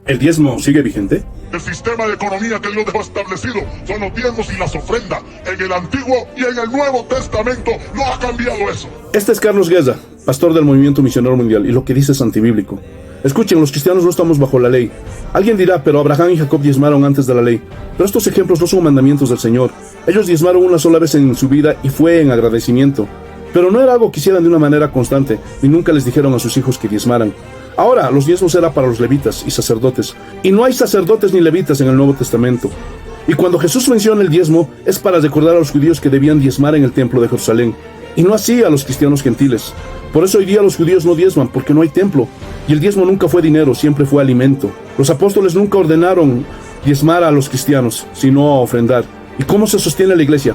¿El diezmo sigue vigente? El sistema de economía que Dios dejó establecido son los diezmos y las ofrendas. En el Antiguo y en el Nuevo Testamento no ha cambiado eso. Este es Carlos Guerra, pastor del Movimiento Misionero Mundial, y lo que dice es antibíblico. Escuchen, los cristianos no estamos bajo la ley. Alguien dirá, pero Abraham y Jacob diezmaron antes de la ley. Pero estos ejemplos no son mandamientos del Señor. Ellos diezmaron una sola vez en su vida y fue en agradecimiento. Pero no era algo que hicieran de una manera constante, ni nunca les dijeron a sus hijos que diezmaran. Ahora, los diezmos eran para los levitas y sacerdotes, y no hay sacerdotes ni levitas en el Nuevo Testamento. Y cuando Jesús menciona el diezmo, es para recordar a los judíos que debían diezmar en el templo de Jerusalén, y no así a los cristianos gentiles. Por eso hoy día los judíos no diezman, porque no hay templo, y el diezmo nunca fue dinero, siempre fue alimento. Los apóstoles nunca ordenaron diezmar a los cristianos, sino a ofrendar. ¿Y cómo se sostiene la iglesia?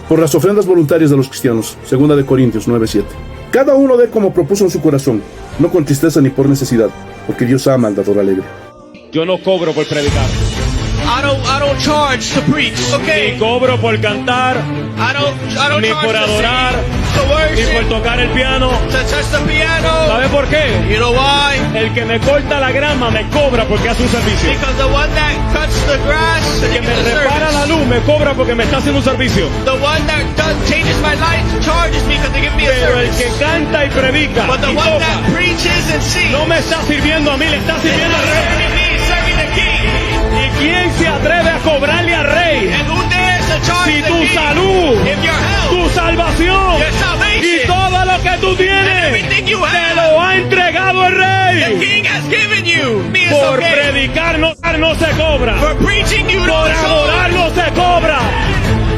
Por las ofrendas voluntarias de los cristianos, 2 Corintios 9:7. Cada uno dé como propuso en su corazón, no con tristeza ni por necesidad, porque Dios ama al dador alegre. Yo no cobro por predicar. I don't charge to preach, okay? Ni cobro por cantar, I don't ni charge por to adorar, sing, to ni por worship, tocar el piano. to touch the piano. ¿Sabe por qué? You know why? El que me corta la grama me cobra porque hace un servicio. Because the one that cuts the grass El que gives me the repara la service. luz me cobra porque me está haciendo un servicio. The one that changes my light charges me because they give me a Pero el que service. canta y predica But the y one toca that preaches and sings no me está sirviendo a mí, le está is sirviendo not al rey. serving me, it's serving the king. ¿Y quién se atreve a cobrarle al rey? And who dares to charge Si the tu king? salud, If your health, tu salvación your salvation, y todo lo que tú and tienes everything you te have, lo ha entregado el the rey. king has given you. Me is Por okay. predicar no se cobra. For preaching you Por don't adorar charge. no se cobra.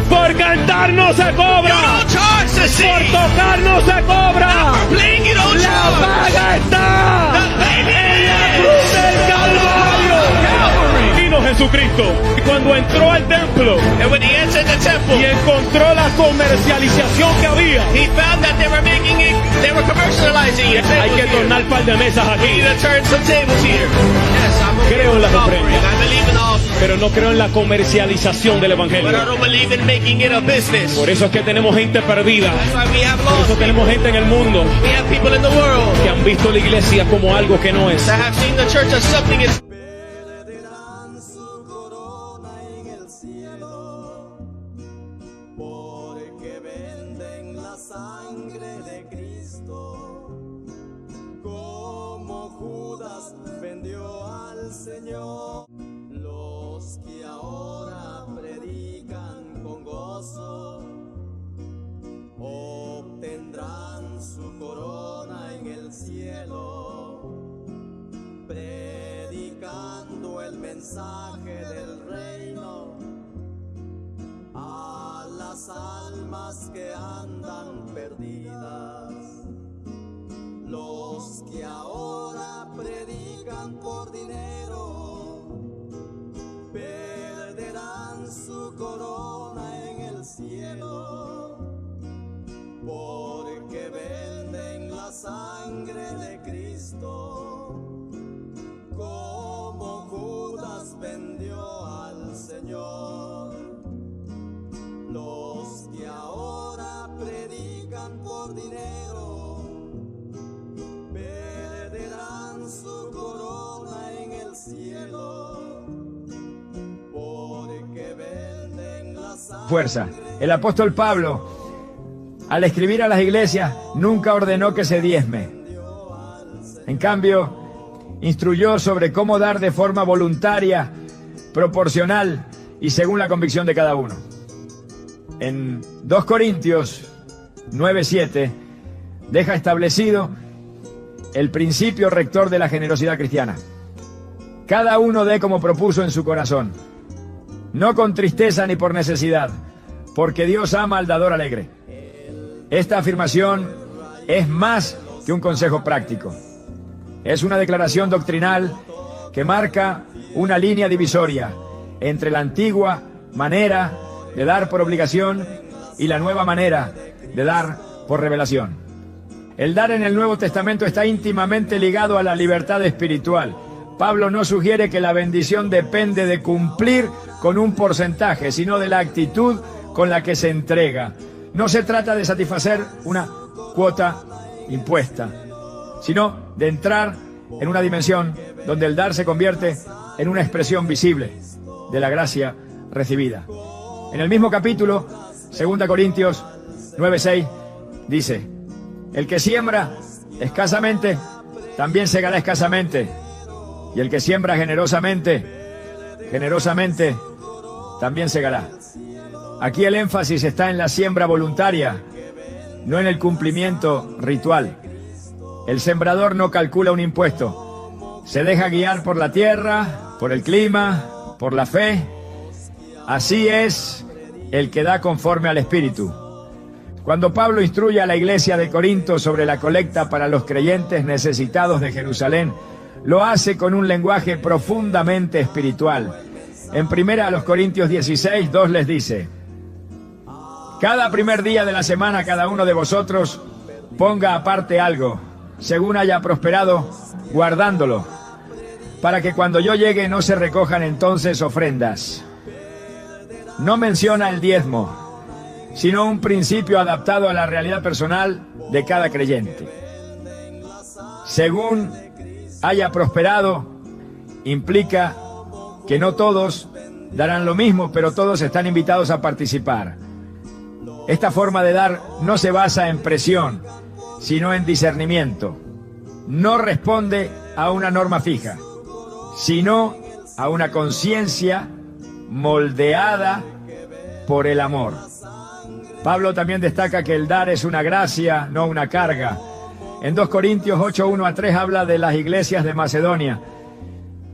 Por cantar no se You cobra. don't charge to Por sing. tocar no se cobra. For playing you don't La charge. paga está The payment en la is cruz del Calvario. Calvary. Vino Jesucristo y cuando entró al templo And when he entered the y temple, encontró la comercialización que había, he found that they were making it, they were commercializing it. hay que tornar un par de mesas We aquí, need to turn some tables here. Yes, I'm okay Creo en with las the offering. ofrendas. I believe in the offering. pero no creo en la comercialización del But I evangelio. don't believe in making it a business. Por eso es que tenemos gente perdida. That's why we have Por lost eso tenemos gente en el mundo We have people in the world que han visto la iglesia como algo que no es. that have seen the church as something it's Perderán su corona en el cielo, porque venden la sangre de Cristo, como Judas vendió al Señor. Los que ahora predican con gozo, obtendrán su corona en el cielo, predicando el mensaje del reino a las almas que andan perdidas. Los que ahora predican por dinero perderán su corona en el cielo, porque venden la sangre de Cristo, como Judas vendió al Señor. Los que ahora predican por dinero perderán su corona en el cielo, porque venden la sangre. Fuerza. El apóstol Pablo, al escribir a las iglesias, nunca ordenó que se diezme. En cambio, instruyó sobre cómo dar de forma voluntaria, proporcional y según la convicción de cada uno. En 2 Corintios 9:7 deja establecido el principio rector de la generosidad cristiana. Cada uno dé como propuso en su corazón, no con tristeza ni por necesidad, porque Dios ama al dador alegre. Esta afirmación es más que un consejo práctico. Es una declaración doctrinal que marca una línea divisoria entre la antigua manera de dar por obligación y la nueva manera de dar por revelación. El dar en el Nuevo Testamento está íntimamente ligado a la libertad espiritual. Pablo no sugiere que la bendición depende de cumplir con un porcentaje, sino de la actitud con la que se entrega. No se trata de satisfacer una cuota impuesta, sino de entrar en una dimensión donde el dar se convierte en una expresión visible de la gracia recibida. En el mismo capítulo, 2 Corintios 9:6, dice: el que siembra escasamente, también segará escasamente, y el que siembra generosamente, generosamente también segará. Aquí el énfasis está en la siembra voluntaria, no en el cumplimiento ritual. El sembrador no calcula un impuesto, se deja guiar por la tierra, por el clima, por la fe. Así es el que da conforme al Espíritu. Cuando Pablo instruye a la iglesia de Corinto sobre la colecta para los creyentes necesitados de Jerusalén, lo hace con un lenguaje profundamente espiritual. En 1 Corintios 16:2 les dice: cada primer día de la semana cada uno de vosotros ponga aparte algo, según haya prosperado, guardándolo, para que cuando yo llegue no se recojan entonces ofrendas. No menciona el diezmo, sino un principio adaptado a la realidad personal de cada creyente. Según haya prosperado, implica que no todos darán lo mismo, pero todos están invitados a participar. Esta forma de dar no se basa en presión, sino en discernimiento. No responde a una norma fija, sino a una conciencia moldeada por el amor. Pablo también destaca que el dar es una gracia, no una carga. En 2 Corintios 8:1-3 habla de las iglesias de Macedonia,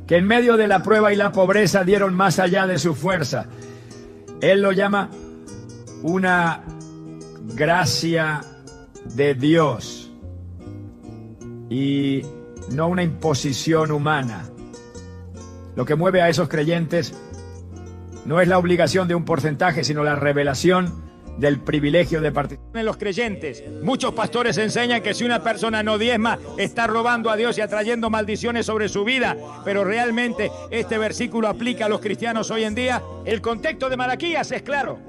que en medio de la prueba y la pobreza dieron más allá de su fuerza. Él lo llama una gracia de Dios y no una imposición humana. Lo que mueve a esos creyentes no es la obligación de un porcentaje, sino la revelación del privilegio de participar. En los creyentes, muchos pastores enseñan que si una persona no diezma, está robando a Dios y atrayendo maldiciones sobre su vida, pero realmente este versículo aplica a los cristianos hoy en día. El contexto de Malaquías es claro.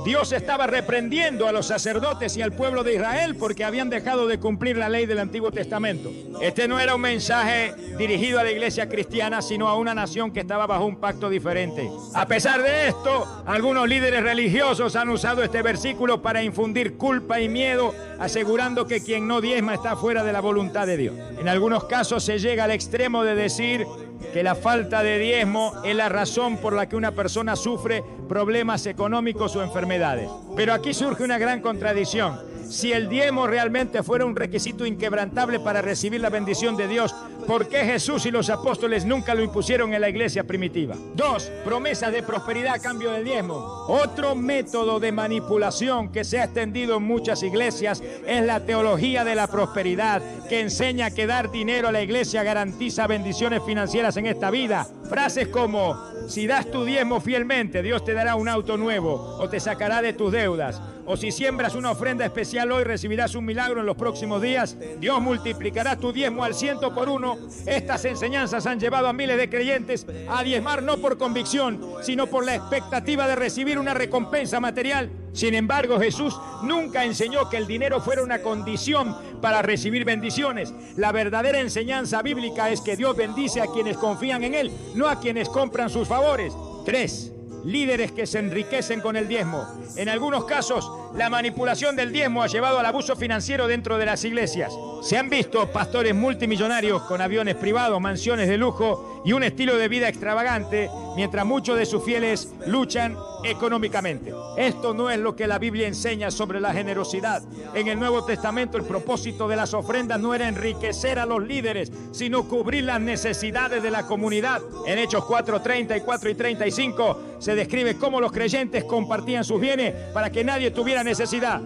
Dios estaba reprendiendo a los sacerdotes y al pueblo de Israel porque habían dejado de cumplir la ley del Antiguo Testamento. Este no era un mensaje dirigido a la iglesia cristiana, sino a una nación que estaba bajo un pacto diferente. A pesar de esto, algunos líderes religiosos han usado este versículo para infundir culpa y miedo, asegurando que quien no diezma está fuera de la voluntad de Dios. En algunos casos se llega al extremo de decir que la falta de diezmo es la razón por la que una persona sufre problemas económicos o enfermedades. Pero aquí surge una gran contradicción. Si el diezmo realmente fuera un requisito inquebrantable para recibir la bendición de Dios, ¿por qué Jesús y los apóstoles nunca lo impusieron en la iglesia primitiva? 2. Promesas de prosperidad a cambio del diezmo. Otro método de manipulación que se ha extendido en muchas iglesias es la teología de la prosperidad, que enseña que dar dinero a la iglesia garantiza bendiciones financieras en esta vida. Frases como: si das tu diezmo fielmente, Dios te dará un auto nuevo o te sacará de tus deudas. O si siembras una ofrenda especial hoy, recibirás un milagro en los próximos días. Dios multiplicará tu diezmo al 100 por 1. Estas enseñanzas han llevado a miles de creyentes a diezmar no por convicción, sino por la expectativa de recibir una recompensa material. Sin embargo, Jesús nunca enseñó que el dinero fuera una condición para recibir bendiciones. La verdadera enseñanza bíblica es que Dios bendice a quienes confían en Él, no a quienes compran sus favores. 3. Líderes que se enriquecen con el diezmo. En algunos casos, la manipulación del diezmo ha llevado al abuso financiero dentro de las iglesias. Se han visto pastores multimillonarios con aviones privados, mansiones de lujo y un estilo de vida extravagante, mientras muchos de sus fieles luchan económicamente. Esto no es lo que la Biblia enseña sobre la generosidad. En el Nuevo Testamento, el propósito de las ofrendas no era enriquecer a los líderes, sino cubrir las necesidades de la comunidad. En Hechos 4:34 y 35 se describe cómo los creyentes compartían sus bienes para que nadie tuviera necesidad.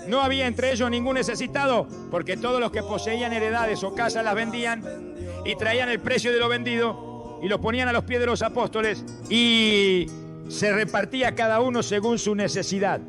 No había entre ellos ningún necesitado, porque todos los que poseían heredades o casas las vendían y traían el precio de lo vendido y lo ponían a los pies de los apóstoles y se repartía cada uno según su necesidad.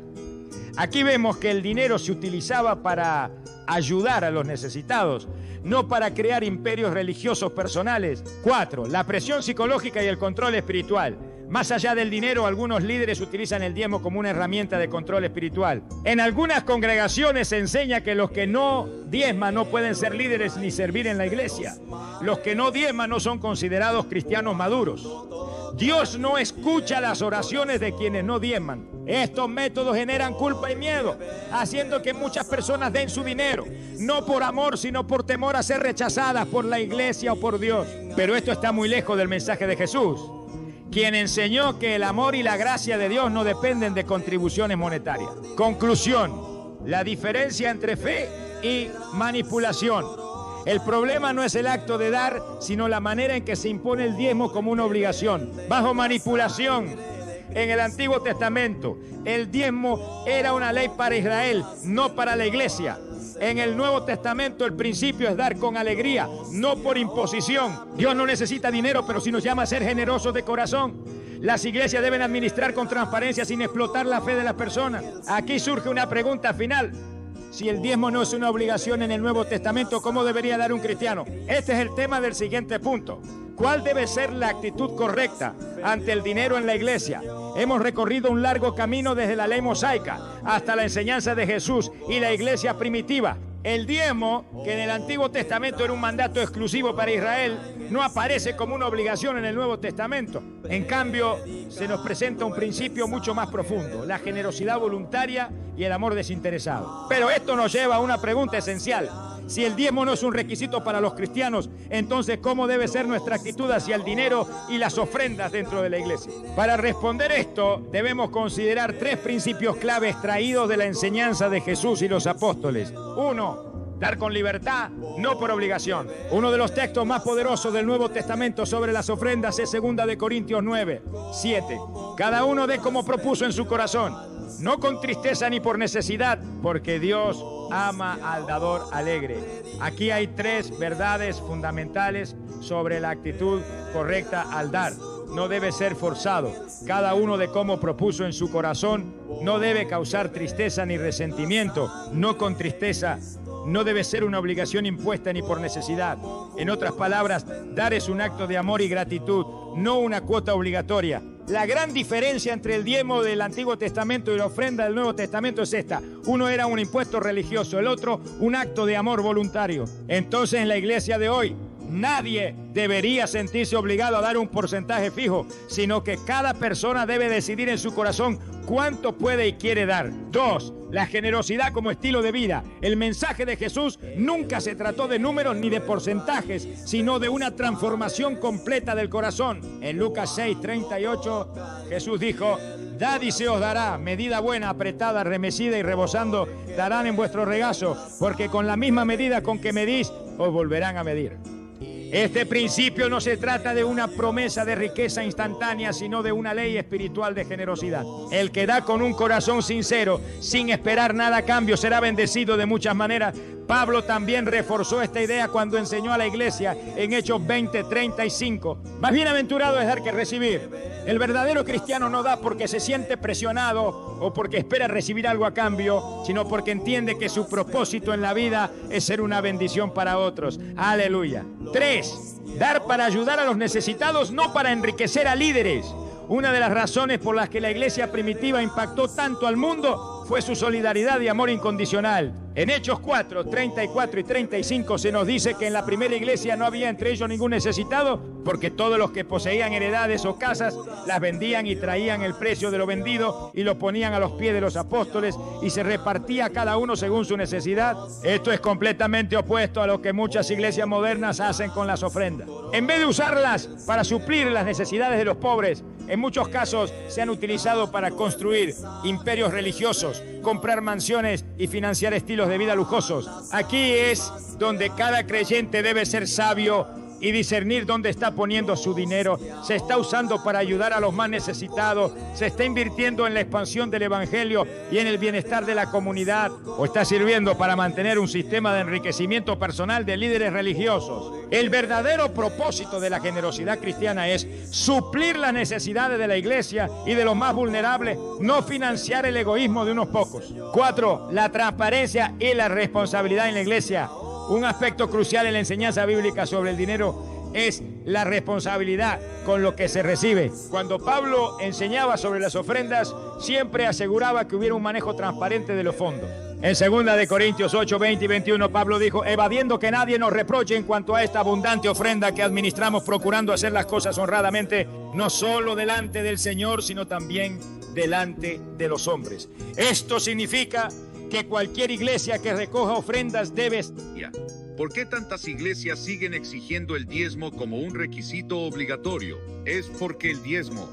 Aquí vemos que el dinero se utilizaba para ayudar a los necesitados, no para crear imperios religiosos personales. 4. La presión psicológica y el control espiritual. Más allá del dinero, algunos líderes utilizan el diezmo como una herramienta de control espiritual. En algunas congregaciones se enseña que los que no diezman no pueden ser líderes ni servir en la iglesia. Los que no diezman no son considerados cristianos maduros. Dios no escucha las oraciones de quienes no diezman. Estos métodos generan culpa y miedo, haciendo que muchas personas den su dinero, no por amor, sino por temor a ser rechazadas por la iglesia o por Dios. Pero esto está muy lejos del mensaje de Jesús, quien enseñó que el amor y la gracia de Dios no dependen de contribuciones monetarias. Conclusión: la diferencia entre fe y manipulación. El problema no es el acto de dar, sino la manera en que se impone el diezmo como una obligación, bajo manipulación. En el Antiguo Testamento, el diezmo era una ley para Israel, no para la iglesia. En el Nuevo Testamento, el principio es dar con alegría, no por imposición. Dios no necesita dinero, pero sí nos llama a ser generosos de corazón. Las iglesias deben administrar con transparencia sin explotar la fe de las personas. Aquí surge una pregunta final. Si el diezmo no es una obligación en el Nuevo Testamento, ¿cómo debería dar un cristiano? Este es el tema del siguiente punto. ¿Cuál debe ser la actitud correcta ante el dinero en la iglesia? Hemos recorrido un largo camino desde la ley mosaica hasta la enseñanza de Jesús y la iglesia primitiva. El diezmo, que en el Antiguo Testamento era un mandato exclusivo para Israel, no aparece como una obligación en el Nuevo Testamento. En cambio, se nos presenta un principio mucho más profundo: la generosidad voluntaria y el amor desinteresado. Pero esto nos lleva a una pregunta esencial. Si el diezmo no es un requisito para los cristianos, entonces ¿cómo debe ser nuestra actitud hacia el dinero y las ofrendas dentro de la iglesia? Para responder esto, debemos considerar 3 principios clave extraídos de la enseñanza de Jesús y los apóstoles. 1. Dar con libertad, no por obligación. Uno de los textos más poderosos del Nuevo Testamento sobre las ofrendas es 2 de Corintios 9:7. Cada uno dé como propuso en su corazón, no con tristeza ni por necesidad, porque Dios ama al dador alegre. Aquí hay 3 verdades fundamentales sobre la actitud correcta al dar. No debe ser forzado. Cada uno de como propuso en su corazón. No debe causar tristeza ni resentimiento. No con tristeza. No debe ser una obligación impuesta ni por necesidad. En otras palabras, dar es un acto de amor y gratitud, no una cuota obligatoria. La gran diferencia entre el diezmo del Antiguo Testamento y la ofrenda del Nuevo Testamento es esta. Uno era un impuesto religioso, el otro un acto de amor voluntario. Entonces, en la iglesia de hoy, nadie debería sentirse obligado a dar un porcentaje fijo, sino que cada persona debe decidir en su corazón cuánto puede y quiere dar. 2. La generosidad como estilo de vida. El mensaje de Jesús nunca se trató de números ni de porcentajes, sino de una transformación completa del corazón. En Lucas 6:38, Jesús dijo: dad y se os dará, medida buena, apretada, remecida y rebosando, darán en vuestro regazo, porque con la misma medida con que medís, os volverán a medir. Este principio no se trata de una promesa de riqueza instantánea, sino de una ley espiritual de generosidad. El que da con un corazón sincero, sin esperar nada a cambio, será bendecido de muchas maneras. Pablo también reforzó esta idea cuando enseñó a la iglesia en Hechos 20:35. Más bienaventurado es dar que recibir. El verdadero cristiano no da porque se siente presionado o porque espera recibir algo a cambio, sino porque entiende que su propósito en la vida es ser una bendición para otros. Aleluya. 3. Dar para ayudar a los necesitados, no para enriquecer a líderes. Una de las razones por las que la iglesia primitiva impactó tanto al mundo fue su solidaridad y amor incondicional. En Hechos 4, 34 y 35 se nos dice que en la primera iglesia no había entre ellos ningún necesitado, porque todos los que poseían heredades o casas las vendían y traían el precio de lo vendido y lo ponían a los pies de los apóstoles y se repartía cada uno según su necesidad. Esto es completamente opuesto a lo que muchas iglesias modernas hacen con las ofrendas. En vez de usarlas para suplir las necesidades de los pobres, en muchos casos se han utilizado para construir imperios religiosos, comprar mansiones y financiar estilos de vida lujosos. Aquí es donde cada creyente debe ser sabio y discernir dónde está poniendo su dinero. Se está usando para ayudar a los más necesitados, se está invirtiendo en la expansión del evangelio y en el bienestar de la comunidad, o está sirviendo para mantener un sistema de enriquecimiento personal de líderes religiosos. El verdadero propósito de la generosidad cristiana es suplir las necesidades de la iglesia y de los más vulnerables, no financiar el egoísmo de unos pocos. 4. La transparencia y la responsabilidad en la iglesia. Un aspecto crucial en la enseñanza bíblica sobre el dinero es la responsabilidad con lo que se recibe. Cuando Pablo enseñaba sobre las ofrendas, siempre aseguraba que hubiera un manejo transparente de los fondos. En 2 de Corintios 8, 20 y 21, Pablo dijo: evadiendo que nadie nos reproche en cuanto a esta abundante ofrenda que administramos, procurando hacer las cosas honradamente, no solo delante del Señor, sino también delante de los hombres. Esto significa que cualquier iglesia que recoja ofrendas debe... ¿Por qué tantas iglesias siguen exigiendo el diezmo como un requisito obligatorio? Es porque el diezmo,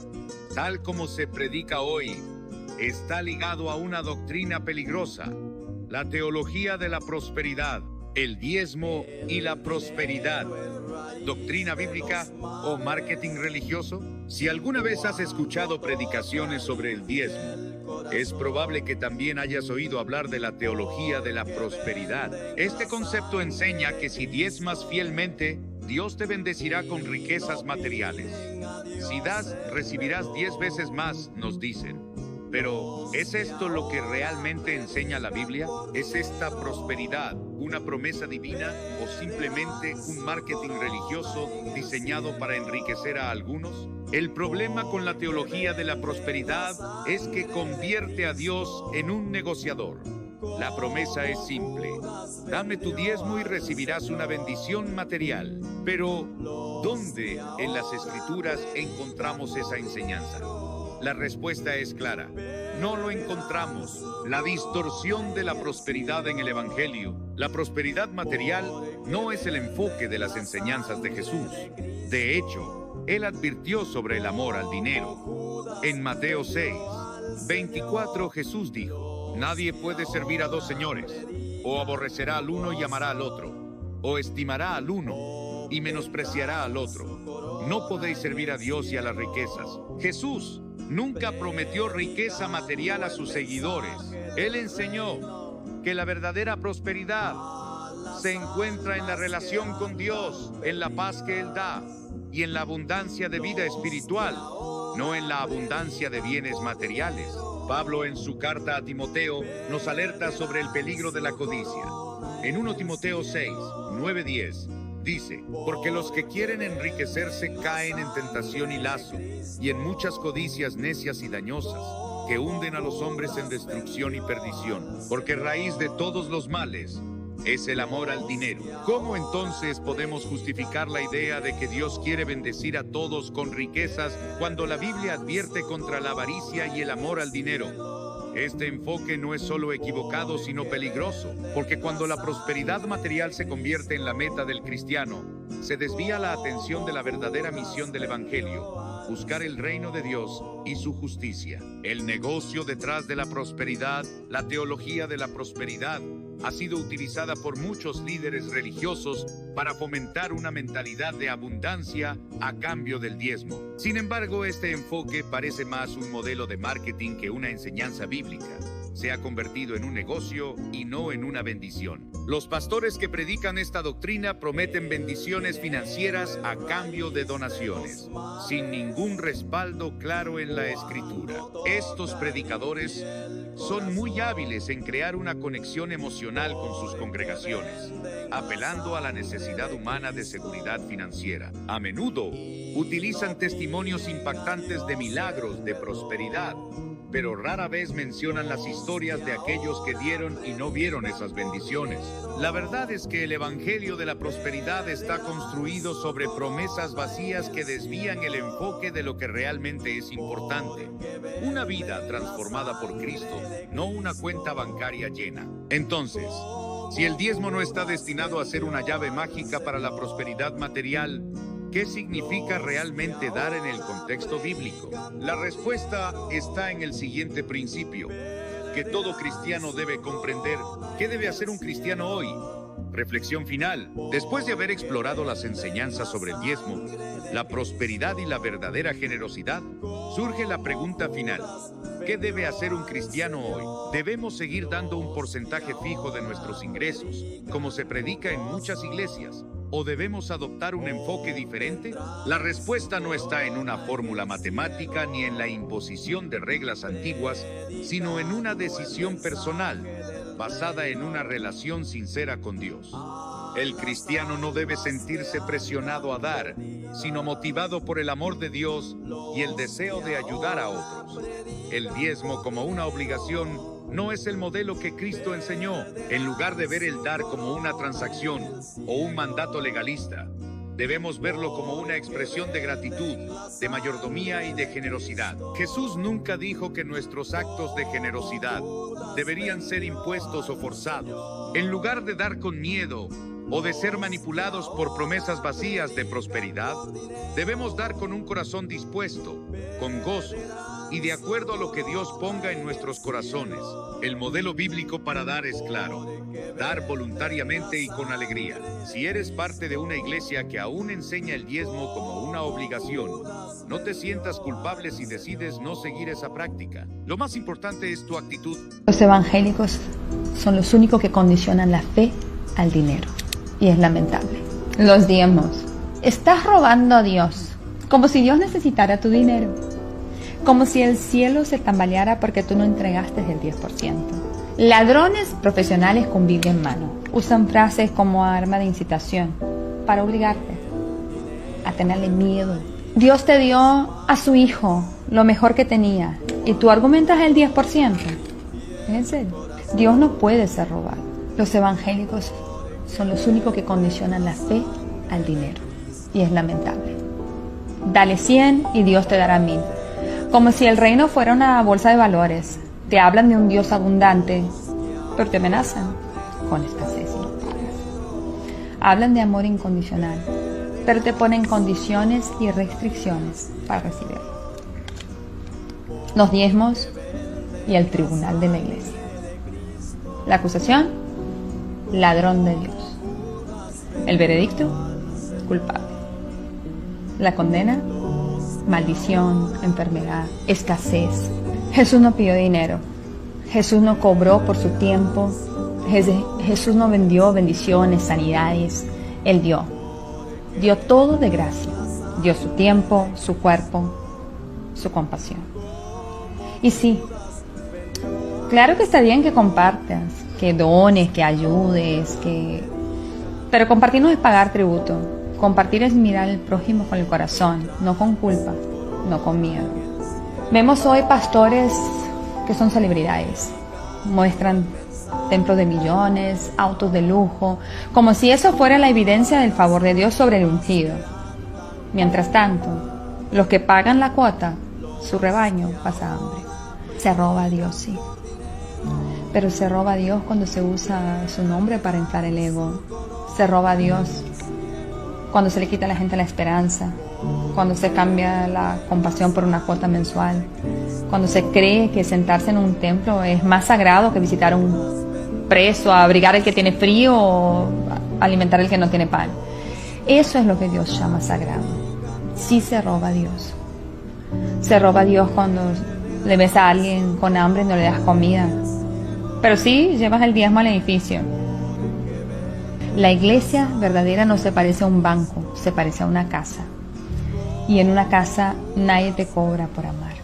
tal como se predica hoy, está ligado a una doctrina peligrosa: la teología de la prosperidad, el diezmo y la prosperidad. ¿Doctrina bíblica o marketing religioso? Si alguna vez has escuchado predicaciones sobre el diezmo, es probable que también hayas oído hablar de la teología de la prosperidad. Este concepto enseña que si diezmas fielmente, Dios te bendecirá con riquezas materiales. Si das, recibirás 10 veces más, nos dicen. Pero, ¿es esto lo que realmente enseña la Biblia? ¿Es esta prosperidad una promesa divina o simplemente un marketing religioso diseñado para enriquecer a algunos? El problema con la teología de la prosperidad es que convierte a Dios en un negociador. La promesa es simple: dame tu diezmo y recibirás una bendición material. Pero, ¿dónde en las Escrituras encontramos esa enseñanza? La respuesta es clara: no lo encontramos. La distorsión de la prosperidad en el Evangelio, la prosperidad material, no es el enfoque de las enseñanzas de Jesús. De hecho, Él advirtió sobre el amor al dinero. En Mateo 6, 24, Jesús dijo: nadie puede servir a dos señores. O aborrecerá al uno y amará al otro, o estimará al uno y menospreciará al otro. No podéis servir a Dios y a las riquezas. Jesús nunca prometió riqueza material a sus seguidores. Él enseñó que la verdadera prosperidad se encuentra en la relación con Dios, en la paz que Él da y en la abundancia de vida espiritual, no en la abundancia de bienes materiales. Pablo, en su carta a Timoteo, nos alerta sobre el peligro de la codicia. En 1 Timoteo 6, 9-10, dice: porque los que quieren enriquecerse caen en tentación y lazo, y en muchas codicias necias y dañosas, que hunden a los hombres en destrucción y perdición. Porque raíz de todos los males es el amor al dinero. ¿Cómo entonces podemos justificar la idea de que Dios quiere bendecir a todos con riquezas cuando la Biblia advierte contra la avaricia y el amor al dinero? Este enfoque no es solo equivocado, sino peligroso, porque cuando la prosperidad material se convierte en la meta del cristiano, se desvía la atención de la verdadera misión del Evangelio: buscar el reino de Dios y su justicia. El negocio detrás de la prosperidad, la teología de la prosperidad, ha sido utilizada por muchos líderes religiosos para fomentar una mentalidad de abundancia a cambio del diezmo. Sin embargo, este enfoque parece más un modelo de marketing que una enseñanza bíblica. Se ha convertido en un negocio y no en una bendición. Los pastores que predican esta doctrina prometen bendiciones financieras a cambio de donaciones, sin ningún respaldo claro en la Escritura. Estos predicadores son muy hábiles en crear una conexión emocional con sus congregaciones, apelando a la necesidad humana de seguridad financiera. A menudo utilizan testimonios impactantes de milagros de prosperidad, pero rara vez mencionan las historias de aquellos que dieron y no vieron esas bendiciones. La verdad es que el evangelio de la prosperidad está construido sobre promesas vacías que desvían el enfoque de lo que realmente es importante: una vida transformada por Cristo, no una cuenta bancaria llena. Entonces, si el diezmo no está destinado a ser una llave mágica para la prosperidad material, ¿qué significa realmente dar en el contexto bíblico? La respuesta está en el siguiente principio, que todo cristiano debe comprender. ¿Qué debe hacer un cristiano hoy? Reflexión final. Después de haber explorado las enseñanzas sobre el diezmo, la prosperidad y la verdadera generosidad, surge la pregunta final: ¿qué debe hacer un cristiano hoy? ¿Debemos seguir dando un porcentaje fijo de nuestros ingresos, como se predica en muchas iglesias? ¿O debemos adoptar un enfoque diferente? La respuesta no está en una fórmula matemática ni en la imposición de reglas antiguas, sino en una decisión personal, basada en una relación sincera con Dios. El cristiano no debe sentirse presionado a dar, sino motivado por el amor de Dios y el deseo de ayudar a otros. El diezmo como una obligación no es el modelo que Cristo enseñó. En lugar de ver el dar como una transacción o un mandato legalista, debemos verlo como una expresión de gratitud, de mayordomía y de generosidad. Jesús nunca dijo que nuestros actos de generosidad deberían ser impuestos o forzados. En lugar de dar con miedo o de ser manipulados por promesas vacías de prosperidad, debemos dar con un corazón dispuesto, con gozo y de acuerdo a lo que Dios ponga en nuestros corazones. El modelo bíblico para dar es claro: dar voluntariamente y con alegría. Si eres parte de una iglesia que aún enseña el diezmo como una obligación, no te sientas culpable si decides no seguir esa práctica. Lo más importante es tu actitud. Los evangélicos son los únicos que condicionan la fe al dinero. Y es lamentable. Los diezmos. Estás robando a Dios, como si Dios necesitara tu dinero. Como si el cielo se tambaleara porque tú no entregaste el 10%. Ladrones profesionales con Biblia en mano usan frases como arma de incitación para obligarte a tenerle miedo. Dios te dio a su hijo lo mejor que tenía y tú argumentas el 10%. ¿Es en serio? Dios no puede ser robado. Los evangélicos son los únicos que condicionan la fe al dinero. Y es lamentable. Dale 100 y Dios te dará 1000. Como si el reino fuera una bolsa de valores. Te hablan de un Dios abundante, pero te amenazan con escasez si no pagas. Hablan de amor incondicional, pero te ponen condiciones y restricciones para recibirlo. Los diezmos y el tribunal de la iglesia. La acusación: ladrón de Dios. El veredicto: culpable. La condena: maldición, enfermedad, escasez. Jesús no pidió dinero. Jesús no cobró por su tiempo. Jesús no vendió bendiciones, sanidades. Él dio. Dio todo de gracia. Dio su tiempo, su cuerpo, su compasión. Y sí, claro que está bien que compartas, que dones, que ayudes, pero compartir no es pagar tributo. Compartir es mirar al prójimo con el corazón, no con culpa, no con miedo. Vemos hoy pastores que son celebridades. Muestran templos de millones, autos de lujo, como si eso fuera la evidencia del favor de Dios sobre el ungido. Mientras tanto, los que pagan la cuota, su rebaño pasa hambre. Se roba a Dios, sí. Pero se roba a Dios cuando se usa su nombre para inflar el ego. Se roba a Dios cuando se le quita a la gente la esperanza, cuando se cambia la compasión por una cuota mensual, cuando se cree que sentarse en un templo es más sagrado que visitar a un preso, abrigar al que tiene frío o alimentar al que no tiene pan. Eso es lo que Dios llama sagrado. Sí se roba a Dios. Se roba a Dios cuando le ves a alguien con hambre y no le das comida. Pero sí llevas el diezmo al edificio. La iglesia verdadera no se parece a un banco, se parece a una casa. Y en una casa nadie te cobra por amar.